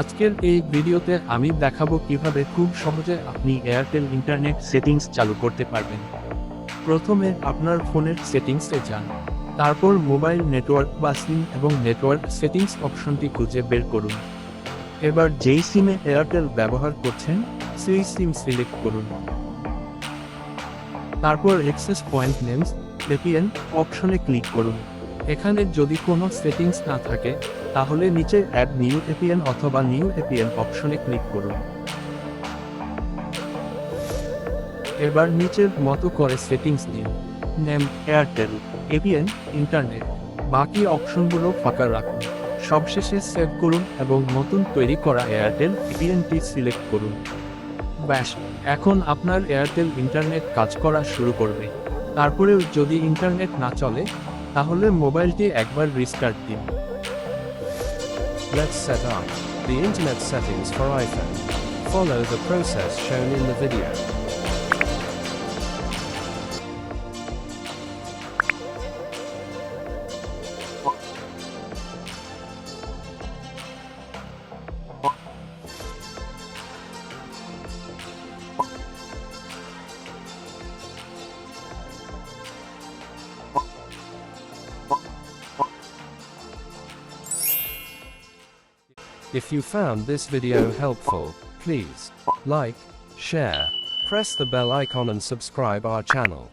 আজকের এই ভিডিওতে আমি দেখাবো কিভাবে খুব সহজে আপনি এয়ারটেল ইন্টারনেট সেটিংস চালু করতে পারবেন। প্রথমে আপনার ফোনের সেটিংসে যান, তারপর মোবাইল নেটওয়ার্ক বা সিম এবং নেটওয়ার্ক সেটিংস অপশনটি খুঁজে বের করুন। এবার যেই সিমে এয়ারটেল ব্যবহার করছেন সেই সিম সিলেক্ট করুন। তারপর অ্যাক্সেস পয়েন্ট নেমস VPN অপশনে ক্লিক করুন। এখানে যদি কোনো সেটিংস না থাকে তাহলে নিচে অ্যাড নিউ VPN অথবা নিউ VPN অপশনে ক্লিক করুন। এবার নিচের মতো করে সেটিংস দিন, নেম এয়ারটেল, VPN ইন্টারনেট, বাকি অপশনগুলো ফাঁকা রাখুন। সবশেষে সেভ করুন এবং নতুন তৈরি করা এয়ারটেল VPNটি সিলেক্ট করুন। ব্যাস, এখন আপনার এয়ারটেল ইন্টারনেট কাজ করা শুরু করবে। তারপরেও যদি ইন্টারনেট না চলে তাহলে মোবাইলটি একবার রিস্টার্ট দিন। Let's set up the internet settings for iPhone. Follow the process shown in the video. If you found this video helpful, please like, share, press the bell icon and subscribe our channel.